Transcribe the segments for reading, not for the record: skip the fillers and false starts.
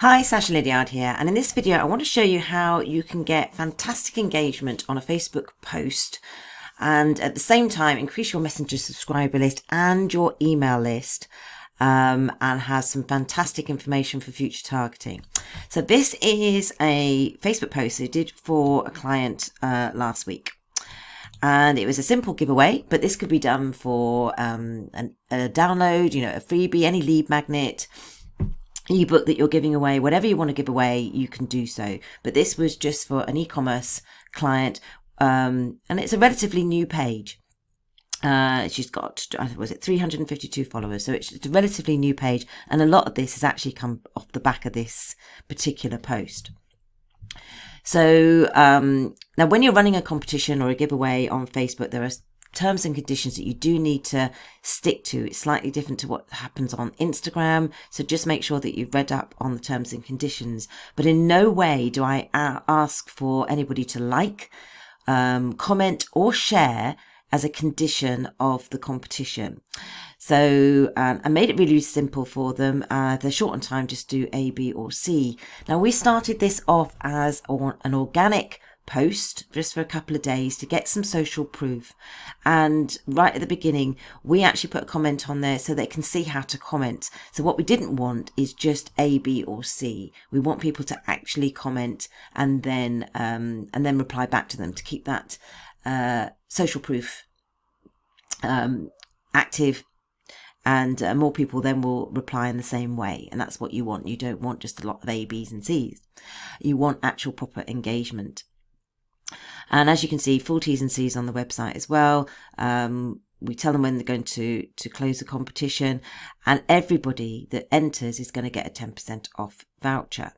Hi, Sacha Liddiard here, and in this video I want to show you how you can get fantastic engagement on a Facebook post and at the same time increase your messenger subscriber list and your email list and has some fantastic information for future targeting. So this is a Facebook post I did for a client last week. And it was a simple giveaway, but this could be done for a download, a freebie, any lead magnet, ebook that you're giving away, whatever you want to give away, you can do so. But this was just for an e-commerce client, and it's a relatively new page. She's got, was it 352 followers? So it's a relatively new page, and a lot of this has actually come off the back of this particular post. So now when you're running a competition or a giveaway on Facebook, there are terms and conditions that you do need to stick to. It's slightly different to what happens on Instagram, so just make sure that you've read up on the terms and conditions. But in no way do I ask for anybody to like, comment or share as a condition of the competition. So I made it really simple for them. They're short on time, just do A, B or C. Now we started this off as an organic post just for a couple of days to get some social proof, and right at the beginning we actually put a comment on there so they can see how to comment. So what we didn't want is just A, B or C. We want people to actually comment and then reply back to them to keep that social proof active, and more people then will reply in the same way, and that's what you want. You don't want just a lot of A, B's and C's. You want actual proper engagement. And as you can see, full T's and C's on the website as well. We tell them when they're going to close the competition, and everybody that enters is going to get a 10% off voucher.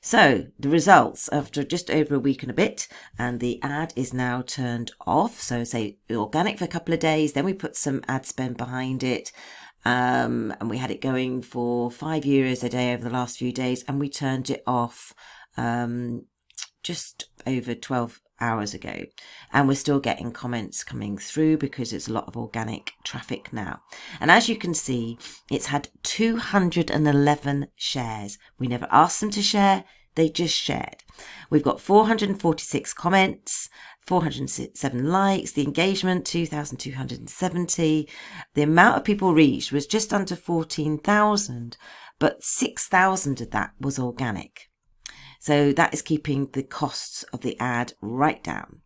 So the results after just over a week and a bit, and the ad is now turned off. So say organic for a couple of days, then we put some ad spend behind it. And we had it going for 5 euros a day over the last few days, and we turned it off just over 12 hours ago, and we're still getting comments coming through because it's a lot of organic traffic now. And as you can see, it's had 211 shares. We never asked them to share, they just shared. We've got 446 comments, 407 likes, the engagement 2,270. The amount of people reached was just under 14,000, but 6,000 of that was organic. So that is keeping the costs of the ad right down.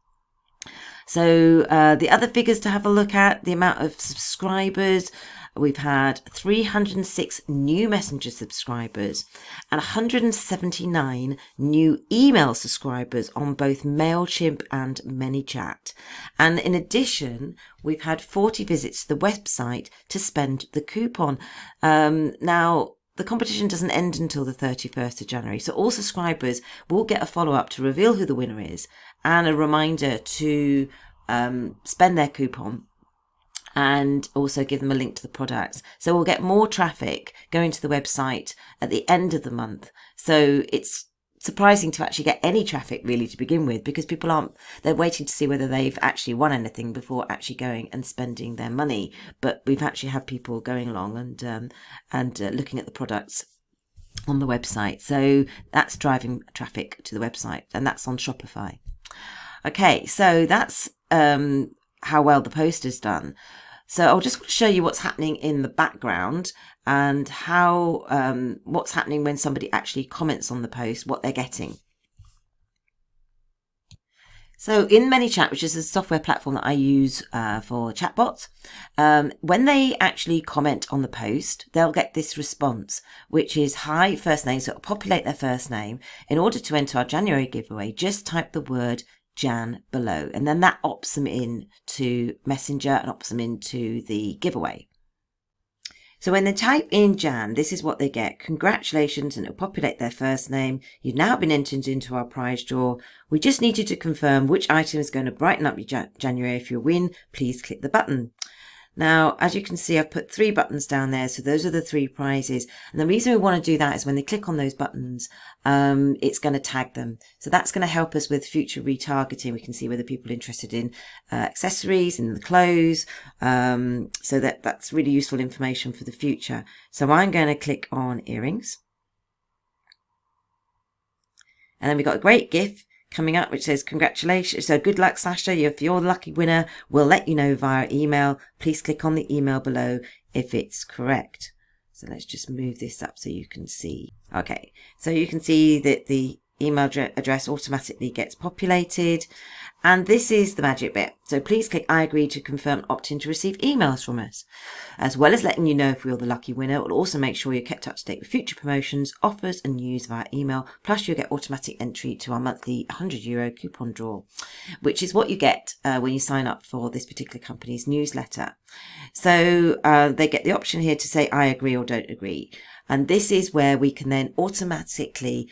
So the other figures to have a look at, the amount of subscribers, we've had 306 new messenger subscribers and 179 new email subscribers on both MailChimp and ManyChat. And in addition, we've had 40 visits to the website to spend the coupon. Now, the competition doesn't end until the 31st of January, so all subscribers will get a follow-up to reveal who the winner is and a reminder to spend their coupon, and also give them a link to the products. So we'll get more traffic going to the website at the end of the month. So it's surprising to actually get any traffic really to begin with, because people they're waiting to see whether they've actually won anything before actually going and spending their money. But we've actually had people going along and looking at the products on the website. So that's driving traffic to the website, and that's on Shopify. Okay, so that's how well the post is done. So I'll just show you what's happening in the background and how what's happening when somebody actually comments on the post, what they're getting. So in ManyChat, which is a software platform that I use for chatbots, when they actually comment on the post, they'll get this response, which is hi, first name. So it'll populate their first name. In order to enter our January giveaway, just type the word Jan below, and then that opts them in to Messenger and opts them into the giveaway. So when they type in Jan, this is what they get. Congratulations, and it'll populate their first name. You've now been entered into our prize draw. We just need you to confirm which item is going to brighten up your January. If you win, please click the button. Now, as you can see, I've put 3 buttons down there. So those are the 3 prizes. And the reason we want to do that is when they click on those buttons, it's going to tag them. So that's going to help us with future retargeting. We can see whether people are interested in accessories and the clothes. So that's really useful information for the future. So I'm going to click on earrings. And then we've got a great GIF coming up which says, congratulations, so good luck, Sacha, if you're the lucky winner, we'll let you know via email. Please click on the email below if it's correct. So let's just move this up so you can see. Okay, so you can see that the email address automatically gets populated, and this is the magic bit. So please click I agree to confirm and opt in to receive emails from us. As well as letting you know if you're the lucky winner, it will also make sure you're kept up to date with future promotions, offers and news via email. Plus you'll get automatic entry to our monthly €100 coupon draw, which is what you get when you sign up for this particular company's newsletter. So they get the option here to say I agree or don't agree, and this is where we can then automatically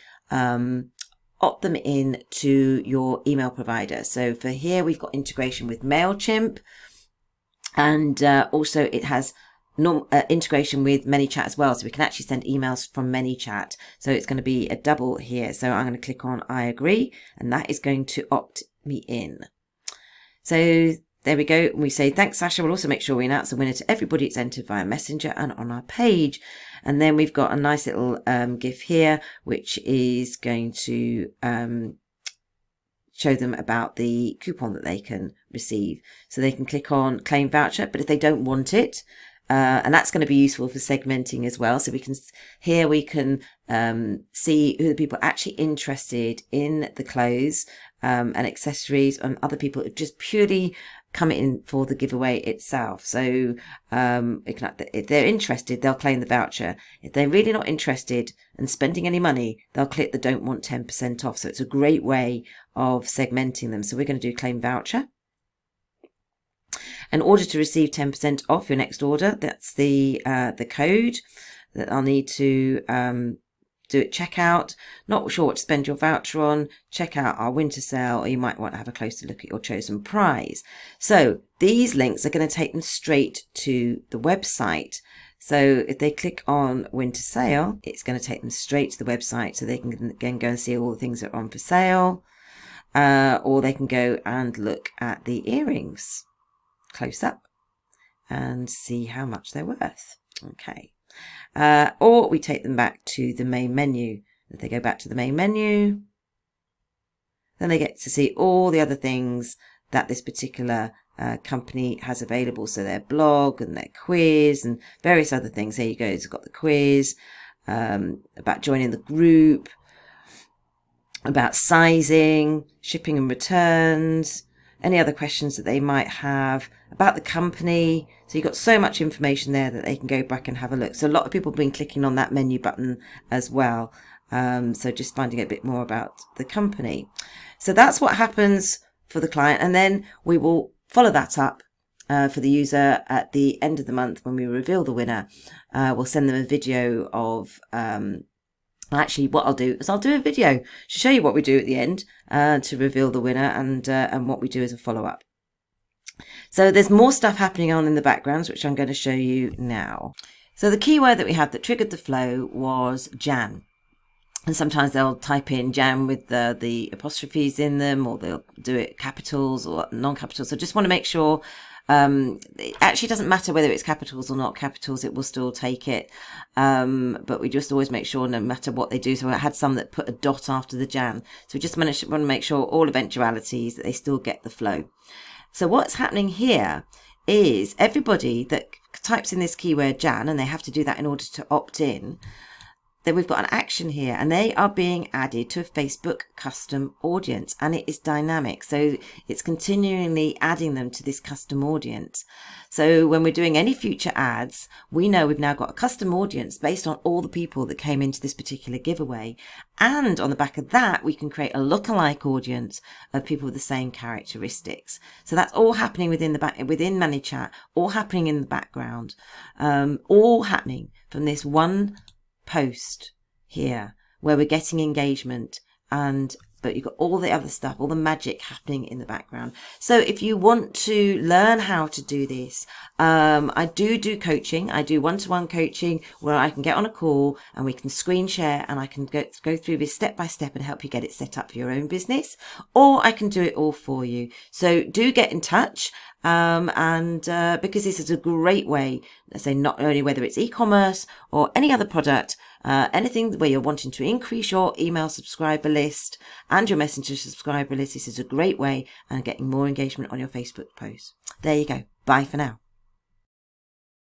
opt them in to your email provider. So for here we've got integration with MailChimp, and also it has integration with ManyChat as well, so we can actually send emails from ManyChat. So it's going to be a double here. So I'm going to click on I agree, and that is going to opt me in. So there we go. We say thanks, Sacha. We'll also make sure we announce the winner to everybody. It's entered via Messenger and on our page. And then we've got a nice little GIF here, which is going to show them about the coupon that they can receive. So they can click on claim voucher, but if they don't want it, and that's going to be useful for segmenting as well. So we can see who the people are actually interested in the clothes and accessories, and other people just purely come in for the giveaway itself. So if they're interested, they'll claim the voucher. If they're really not interested and spending any money, they'll click the don't want 10% off. So it's a great way of segmenting them. So we're going to do claim voucher. In order to receive 10% off your next order, that's the code that I'll need to do at checkout. Not sure what to spend your voucher on, check out our winter sale, or you might want to have a closer look at your chosen prize. So these links are going to take them straight to the website. So if they click on winter sale, it's going to take them straight to the website, so they can again go and see all the things that are on for sale, or they can go and look at the earrings close up and see how much they're worth. Okay. Or we take them back to the main menu. If they go back to the main menu, then they get to see all the other things that this particular company has available. So their blog and their quiz and various other things. There you go. It's got the quiz, about joining the group, about sizing, shipping and returns, any other questions that they might have about the company. So you've got so much information there that they can go back and have a look. So a lot of people have been clicking on that menu button as well. So just finding a bit more about the company. So that's what happens for the client. And then we will follow that up for the user at the end of the month when we reveal the winner. We'll send them a video of actually, what I'll do is I'll do a video to show you what we do at the end to reveal the winner, and what we do as a follow-up. So there's more stuff happening on in the background, which I'm going to show you now. So the keyword that we had that triggered the flow was Jan. And sometimes they'll type in Jan with the apostrophes in them, or they'll do it capitals or non-capitals. So just want to make sure. It actually doesn't matter whether it's capitals or not capitals, it will still take it. But we just always make sure no matter what they do. So I had some that put a dot after the Jan. So we just want to make sure all eventualities that they still get the flow. So what's happening here is everybody that types in this keyword Jan, and they have to do that in order to opt in, then we've got an action here, and they are being added to a Facebook custom audience, and it is dynamic. So it's continually adding them to this custom audience. So when we're doing any future ads, we know we've now got a custom audience based on all the people that came into this particular giveaway. And on the back of that, we can create a lookalike audience of people with the same characteristics. So that's all happening within ManyChat, all happening in the background, all happening from this one post here where we're getting engagement, but you've got all the other stuff, all the magic happening in the background. So if you want to learn how to do this, I do coaching. I do one-to-one coaching where I can get on a call and we can screen share, and I can go through this step by step and help you get it set up for your own business, or I can do it all for you. So do get in touch. Because this is a great way, let's say, not only whether it's e-commerce or any other product, anything where you're wanting to increase your email subscriber list and your messenger subscriber list, this is a great way of getting more engagement on your Facebook posts. There you go. Bye for now.